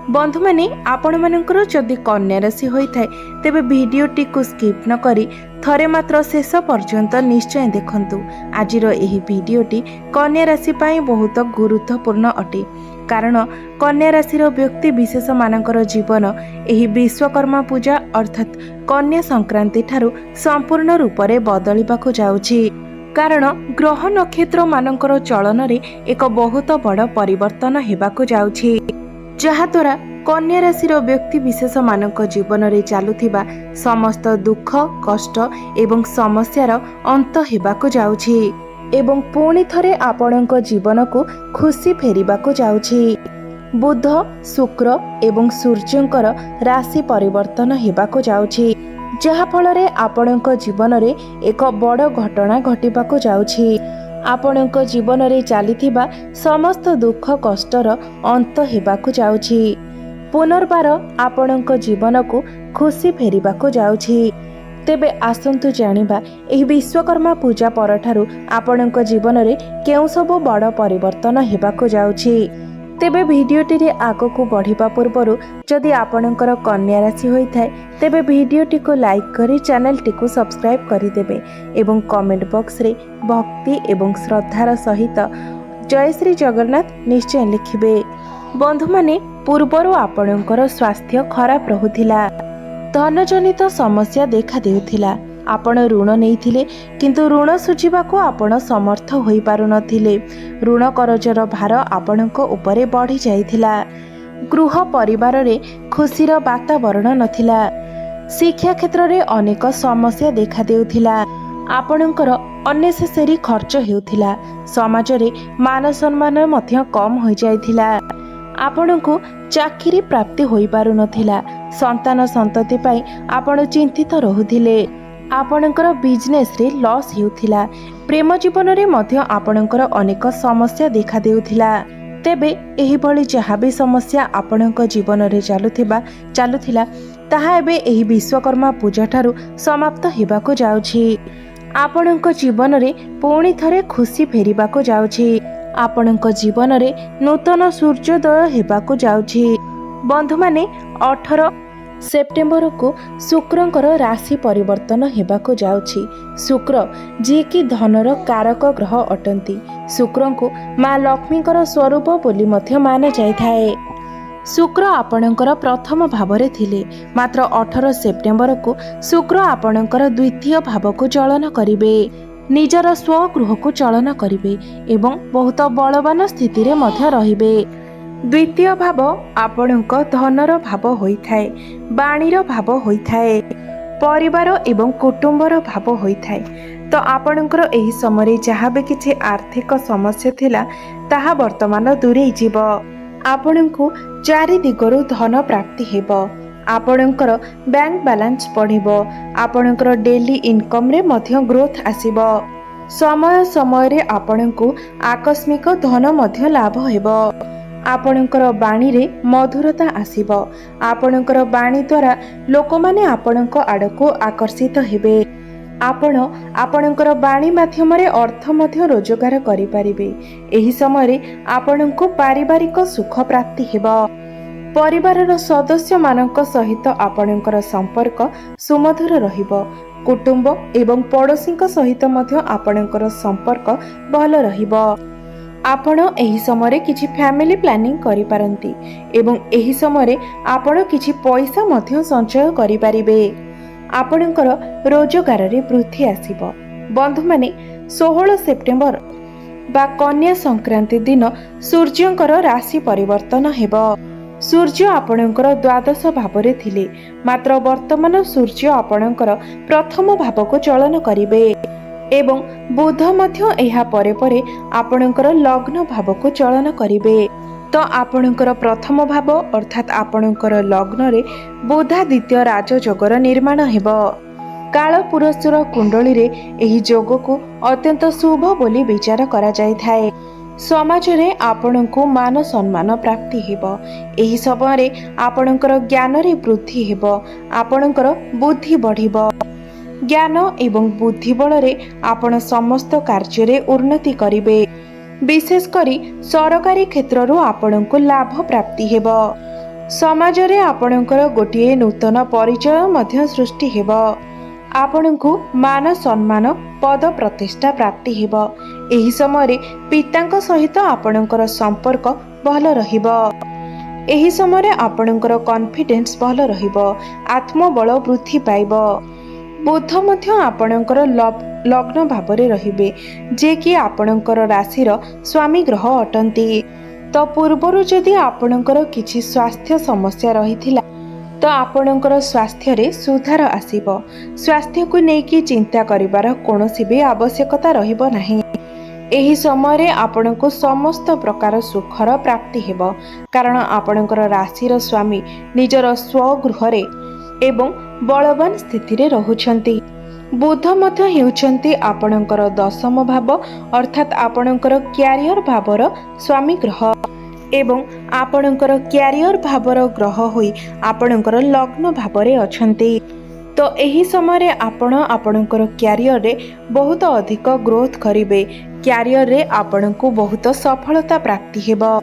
बंधु माने आपण मानकर जदि कन्या राशि होइथाय तेबे भिडियोटी को स्किप न करी थरे मात्र शेष पर्यंत निश्चय देखंतु। आजिर एही भिडियोटी कन्या राशि पाई बहुत गुरुत्वपूर्ण अटे, कारण कन्या राशि व्यक्ति विशेष मानकर जीवन एही विश्वकर्मा पूजा अर्थात कन्या संक्रांति ठारू संपूर्ण रूप से बदलिबाकु जाउछि। कारण ग्रह नक्षत्र मानकर चलन रे एक बहुत बड़ परिवर्तन हेबाकु जाउछि, जहाद्वारा कन्या राशि व्यक्ति विशेष मानक जीवन रे चालुथिबा समस्त दुख कष्ट एवं समस्यार अंत हेबाकु जाउछि एवं पुणी थरे आपणक जीवन को खुशी फेरिबाकु जाउछि। बुध शुक्र एवं सूर्यंकर राशि परिवर्तन हेबाकु जाउछि, जहा फलरे आपणक जीवन रे एक बड़ घटना घटिबाकु जाउछि। आपणक जीवन रे चालिथिबा समस्त दुख कष्टर अंत हेबाकु जाउछि। पुनर्बार आपणक जीवन को खुशी फेरिबाकु जाउछि। तेबे आसंतु जानिबा एही विश्वकर्मा पूजा परठारु आपणक जीवन रे केउ सब बड़ परिवर्तन हेबाकु जाउछि। तेबे भिडियोटी रे आगकु बढ़िबा पूर्वरु जदि आपणकर कन्या राशि होइथाय तेबे भिडियोटी को लाइक करी चैनल टी को सब्सक्राइब करि देबे एवं कमेंट बॉक्स रे भक्ति एवं श्रद्धार सहित जय श्री जगन्नाथ निश्चय लिखिबे। बंधु माने पूर्वरु आपणकर स्वास्थ्य खराब रहुथिला, धनजनित समस्या देखा देउथिला, आपण ऋण नैथिले किंतु ऋण सुझिबाको आपण समर्थ होई पारु नथिले, ऋण करजर भार आपणक उपरे बढ़ी जाइथिला, गृह परिवार रे खुशीर वातावरण नथिला, शिक्षा क्षेत्र रे अनेक समस्या देखा देउथिला, आपणकर अनेसेसरी खर्च हेउथिला, समाज रे मान सम्मान मध्य कम होई जाइथिला, आपणको चाकरी प्राप्ति होई पारु नथिला, संतान संतति पाई आपण चिंतित रहुथिले, आपणकर बिजनेस रे लॉस हेउथिला, प्रेम जीवन रे मध्य आपणकर अनेक समस्या देखा देउथिला। तेबे एही भली जहा भी समस्या आपणक जीवन रे चालुथिला ताहा एबे एही विश्वकर्मा पूजा ठारू समाप्त हेबाकु जाउछि। आपणक जीवन रे पुणी थरे खुशी फेरिबाकु जाउछि। आपणक जीवन रे नूतन सूर्योदय हेबाकु जाउछि। बंधु माने 18 सेप्टेम्बर को शुक्रंकर राशि परिवर्तन हेबाकु जाउछि। शुक्र जे कि धनर कारक ग्रह अटंती, शुक्र को माँ लक्ष्मीकर स्वरूप बोली मध्य मान जाइथाए। शुक्र आपणकर प्रथम भावरे थिले, मात्र 18 सेप्टेम्बर को शुक्र आपणकर द्वितीय भाव को चलन करिवे, निजर स्वगृह को चलन करिवे एवं बहुत बलवान स्थिति रे मध्य रहिबे। द्वितीय भाव आपणक धनर भाव होइथाए, बाणीर भाव होइथाए, परिवार एवं कुटुंबर भाव होइथाए। तो आपणकर एही समय जहाँ भी किछि आर्थिक समस्या थिला ताहा वर्तमान दूरेई जीव। आपणको चारि दिगरु धन प्राप्ति हेबो, आपणकर बैंक बैलेंस बढ़िबो, आपणकर डेली इनकम रे मध्य ग्रोथ आसीबो, समय समय रे आपणको आकस्मिक धन मध्य लाभ हेबो, आपणकर बाणी रे मधुरता आसीबो, आपणकर बाणी द्वारा लोक माने आपणक आडको आकर्षित हेबे, आपणकर बाणी माध्यम रे अर्थ मध्य रोजगार करि परिबे। एही समय रे आपणको पारिवारिक सुख प्राप्ति हेबो, परिवारर सदस्य मानक सहित आपणकर संपर्क सुमधुर रहिबो, कुटुंब एवं पड़ोसी सहित मध्य आपणकर संपर्क भल रहिबो। आपण एही समय किछि फैमिली प्लानिंग करि पारंती एवं एही समय आपण किछि पैसा मध्य संचय करि पारिबे, आपणकर रोजगार रे वृद्धि आसीबो। बंधु माने 16 सेप्टेम्बर बा कन्या संक्रांति दिन सूर्यंकर राशि परिवर्तन हेबो। सूर्य आपणकर द्वादश भावरे थिले, मात्र वर्तमान सूर्य आपणकर प्रथम भाव को चलन करिवे एवं बुध मध्य एहा परे परे आपणकर लग्न भाव को चलन करिवे। तो आपणकर प्रथम भाव अर्थात आपणकर लग्न रे बुधा द्वितीय राजयोगर निर्माण हेबो। काल पुरुषर कुंडली रे एही जोग को अत्यंत शुभ बोली विचार करा जायथाए। समाज रे आपणको मान सम्मान प्राप्ति हेबो। एही समय रे आपणकर ज्ञान रे वृद्धि हेबो, आपणकर बुद्धि बढ़िबो। ज्ञान एवं बुद्धि बल रे आपण समस्त कार्य रे उन्नति करिवे। विशेष करी सरकारी क्षेत्र रू आपणको लाभ प्राप्ति हेबो। समाजरे आपणकर गोटिए नूतन परिचय मध्य सृष्टि हेब। आपणकु मान सम्मान पद प्रतिष्ठा प्राप्ति हेब। एही समय पितांक सहित आपणकर संपर्क भल रहिब। एही समय आपणकर कॉन्फिडेंस भल रहिब। आत्मबल वृद्धि पाइब। बुध मध्य आपणकर लग्न भावरे रहिबे, जे कि आपणकर राशिर स्वामी ग्रह अटंती। तो पूर्वरु जदि आपणकर किछि स्वास्थ्य समस्या रहिथिला तो आपणकर स्वास्थ्य रे सुधार आसीबो। स्वास्थ्य को नेकी चिंता करिवार कोनोसी भी आवश्यकता रहिबो नाही। एही समय रे आपणको समस्त प्रकार सुखर प्राप्ति हेबो, कारण आपणकर राशिर स्वामी निजर स्वगृह रे एवं बलवान स्थिति रे रहुछंती। बुध मध्य हेउछंती आपणकर दशम भाव अर्थात आपणकर क्यारियर भावर स्वामी ग्रह एवं आपणकर क्यारियर भावर ग्रह होई आपणकर लग्न भावरे अछंती। तो एही समय आपण आपणकर क्यारियर रे बहुत अधिक ग्रोथ करिवे। क्यारियर रे आपणको बहुत सफलता प्राप्ति हेबो।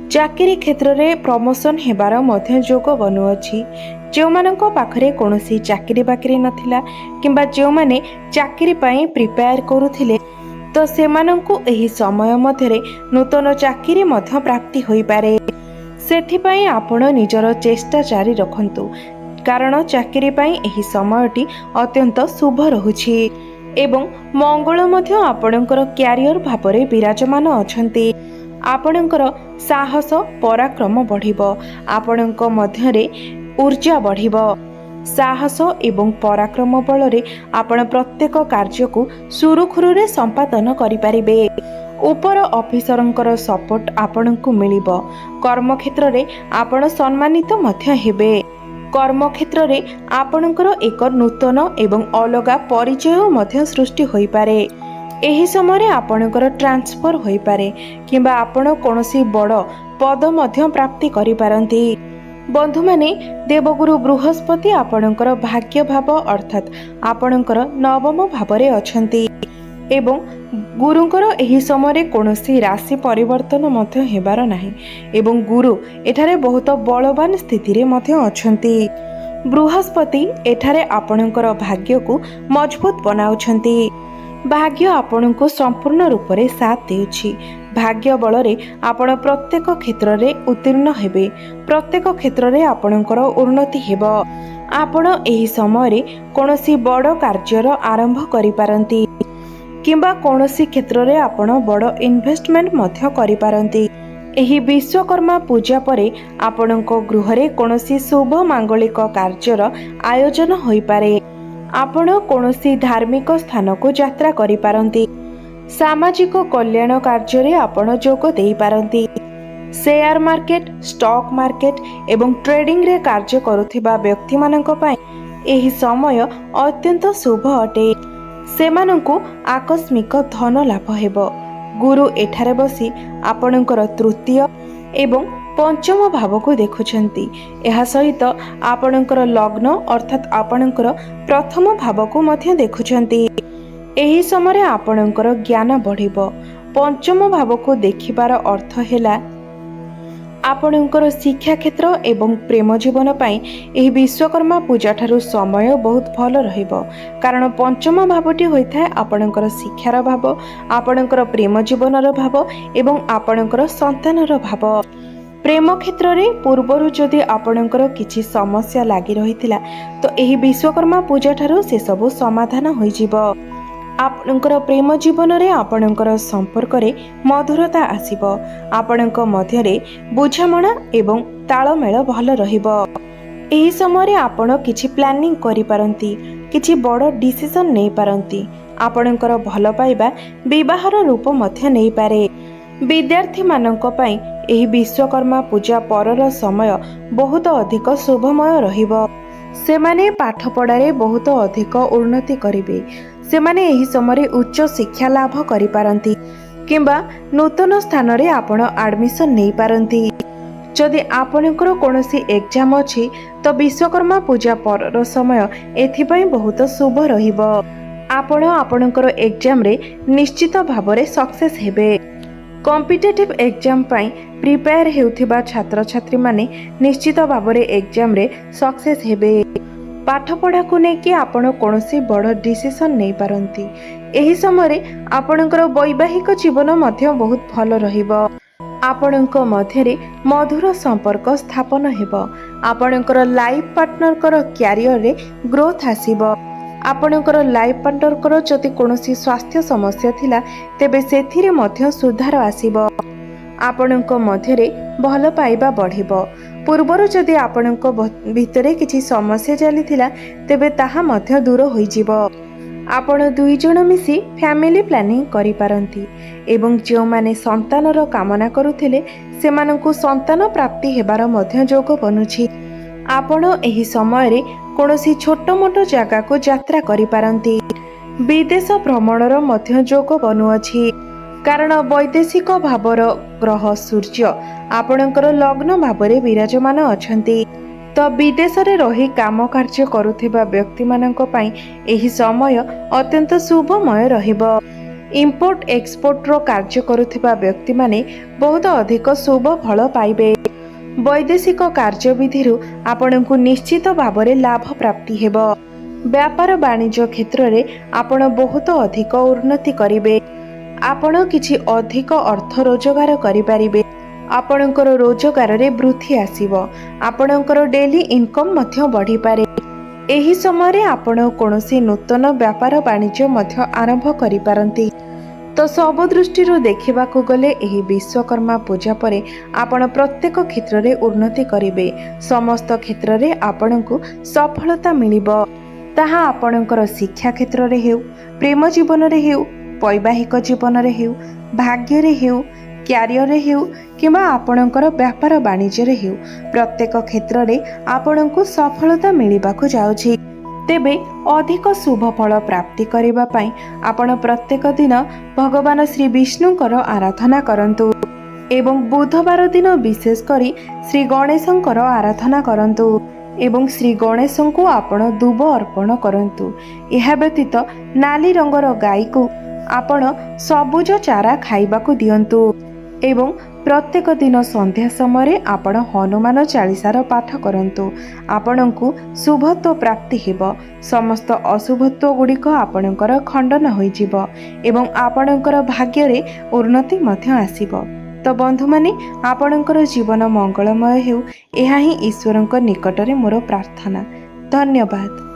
चाकरी क्षेत्र रे प्रमोशन हेबार मध्य जोग बनुअछि। जो मानक पाखरे कोनोसी चाकरी बाकरी नथिला किंबा जो माने चाकरी पई प्रिपेयर करूथिले तो सेमानंकु एही समय मध्यरे नूतन चाकरी मध्य प्राप्ति होई पारे। सेथिपई आपण निजर चेष्टा जारी रखंतु, कारण चाकरी पई एही समयटी अत्यंत शुभ रहुछि एवं मंगल मध्य आपणकर क्यारियर भावरे विराजमान अछंती। आपणकर साहस पराक्रम बढ़िबो। आपणक मध्यरे ऊर्जा बढ़िबो। साहस एवं पराक्रम बल आपण प्रत्येक कार्य को सुरुखुरुरे संपादन करिपारिबे। उपर ऑफिसरंकर सपोर्ट आपणकु मिलिबो। कर्म क्षेत्र रे आपण सम्मानित मध्य हेबे। कर्म क्षेत्र रे आपणकर एक नूतन एवं अलगा परिचय मध्य सृष्टि होई पारे। एही समय आपणकर ट्रांसफर होई पारे किंबा आपण कोनोसी बड़ पद मध्य प्राप्ति करि पारंती। बंधु माने देवगुरु बृहस्पति आपणकर भाग्य भाव अर्थात आपणकर नवम भावरे अछंती एवं गुरुंकर एही समय कोनोसी राशि परिवर्तन मध्य हेबार नाही एवं गुरु एठारे बहुत बलवान स्थिति रे मध्य अछंती। बृहस्पति एठारे आपणकर भाग्य को मजबूत बनाउछंती। भाग्य आपणको संपूर्ण रूप से साथ देउछि। भाग्य बल रे आपण प्रत्येक क्षेत्र रे उत्तीर्ण हेबे। प्रत्येक क्षेत्र रे आपणकर उन्नति हेबो। आपण एही समय रे कोनोसी बड़ कार्यर आरंभ करि पारंती किंबा कोनोसी क्षेत्र रे आपण बड़ इन्वेस्टमेंट मध्य करि पारंती। एही विश्वकर्मा पूजा परे आपणको गृह रे कोनोसी शुभ मांगलिक कार्यर आयोजन होई पारे। आपण कोनोसी धार्मिक स्थान को यात्रा करि पारंती। सामाजिक कल्याण कार्य रे आपण जोग देई पारंती। शेयर मार्केट स्टॉक मार्केट एवं ट्रेडिंग रे कार्य करुथिबा व्यक्ति मानक पय एही समय अत्यंत शुभ अटे। सेमानंकु आकस्मिक धन लाभ हेबो। गुरु एठारे बसी आपणकर तृतीय एवं पंचम भाव को देखुछंती। एहा सहित आपणकर लग्न अर्थात आपणकर प्रथम भाव को मध्य देखुछंती। एही समय आपणकर ज्ञान बढ़िबो। पंचम भाव को देखिबार अर्थ हेला आपणकर शिक्षा क्षेत्र एवं प्रेम जीवन पाई एही विश्वकर्मा पूजा ठारू समय बहुत भल रहिबो, कारण पंचम भावटी होइथाय आपणकर शिक्षार भाव, आपणकर प्रेम जीवनर भाव एवं आपणकर संतानर भाव। प्रेम क्षेत्र रे पूर्वरु जदि आपणकर किछि समस्या लागि रहिथिला तो एही विश्वकर्मा पूजा ठारू से सब समाधान होई जिवो। आपणकर प्रेम जीवन रे आपणकर संपर्क रे मधुरता आसीबो। आपणक मध्य रे बुझामणा एवं तालमेल भल रहिबो। एही समय रे आपण किछि प्लानिंग करि पारंती, किछि बड़ डिसिजन नै पारंती। आपणकर भल पाइबा विवाहर रूप मध्य नै पारे। विद्यार्थी मानक पई एही विश्वकर्मा पूजा परर समय बहुत अधिक शुभमय रहिबो। सेमाने पाठ पढ़ारे बहुत अधिक उन्नति करिवे। सेमाने एही समय उच्च शिक्षा लाभ करि पारंती किंबा नूतन स्थान रे आपण एडमिशन नै पारंती। जदि आपणकर कोनोसी एग्जाम अछि तो विश्वकर्मा पूजा परर समय एथिपई बहुत शुभ रहिबो। आपण आपणकर एग्जाम रे निश्चित भावरे सक्सेस हेबे। कॉम्पिटिटिव एग्जाम पाई प्रिपेयर हेउथिबा छात्र छात्री माने निश्चित भाବରେ एग्जाम रे सक्सेस हेबे। पाठ पढ़ा को नेकी आपण कोनोसी बड़ डिसीजन नै पारंती। एही समय रे आपणकर वैवाहिक जीवन मध्य बहुत भल रहिबो। आपणक मध्यरे मधुर संपर्क स्थापन हेबो। आपणकर लाइफ पार्टनर कर कैरियर रे ग्रोथ आसीबो। आपणकर लाइफ पार्टनर कर जति कोनोसी स्वास्थ्य समस्या थिला तेबे सेथिरे मध्य सुधार आसीबो। आपणक मध्यरे भल पाइबा बढ़िबो। पूर्वर जदि आपणक भितरे किछि समस्या चलिथिला तेबे ताहा मध्य दूर होई जिवो। आपण दुई जण मिसी फैमिली प्लानिंग करि पारंती एवं जो माने संतानर कामना करुथिले सेमानंकु संतान प्राप्ति हेबार मध्य जोग बनुछि। आपण एही समय रे कोनोसी छोट मोट जगह को यात्रा करि पारंती। विदेश भ्रमणर मध्य जोग बनुअछि कारण वैदेशिक भावर ग्रह सूर्य आपणकर लग्न भावरे विराजमान अछंती। तो विदेश रे रही काम कार्य करुथिबा व्यक्ति मानक पई एही समय अत्यंत शुभमय रहिबो। इंपोर्ट एक्सपोर्ट रो कार्य करुथिबा व्यक्ति माने बहुत अधिक शुभ फल पाइबे। वैदेशिक कार्य विधिरु आपणकु निश्चित भावरे लाभ प्राप्ति हेबो। व्यापार वाणिज्य क्षेत्र रे आपण बहुत अधिक उन्नति करिवे। आपण किछि अधिक अर्थ रोजगार करि पारिबे। आपणकर रोजगार रे वृद्धि आसीबो। आपणकर डेली इनकम मध्य बढ़ी पारे। एही समय रे आपण कोनोसी नूतन व्यापार वाणिज्य मध्य आरंभ करि पारंती। तो सब दृष्टि देखा गले एही विश्वकर्मा पूजा परे आपण प्रत्येक क्षेत्र रे उन्नति करिवे। समस्त क्षेत्र रे आपणकु सफलता मिलिबो। ताहा आपणकर शिक्षा क्षेत्र रे हेउ, प्रेम जीवन रे हेउ, वैवाहिक जीवन रे हेउ, भाग्य रे हेउ, क्यारियर रे हेउ किंबा आपणकर व्यापार वाणिज्य रे हेउ, प्रत्येक क्षेत्र रे आपणकु सफलता मिलिबाकु जाउछि। तेबे अधिक शुभ फल प्राप्ति करिबा पई आपण प्रत्येक दिन भगवान श्री विष्णुकर आराधना करंतु एवं बुधवार दिन विशेष करी श्री गणेशंकर आराधना करंतु एवं श्री गणेशंकु आपण दुब अर्पण करंतु। एहा व्यतीत नाली रंगर गाई को आपण सबुज चारा खाइबाकु दियंतु एवं प्रत्येक दिन संध्या समय आपण हनुमान चालीसार पाठ करंतु। आपणकु शुभत्व प्राप्ति हेबो। समस्त अशुभत्व गुड़िक आपणकर खंडन होइजिबो एवं आपणकर भाग्य रे उन्नति मध्य आसीबो। तो बंधु माने आपणकर जीवन मंगलमय हेउ एहा ही ईश्वरंक निकटरे मोर प्रार्थना। धन्यवाद।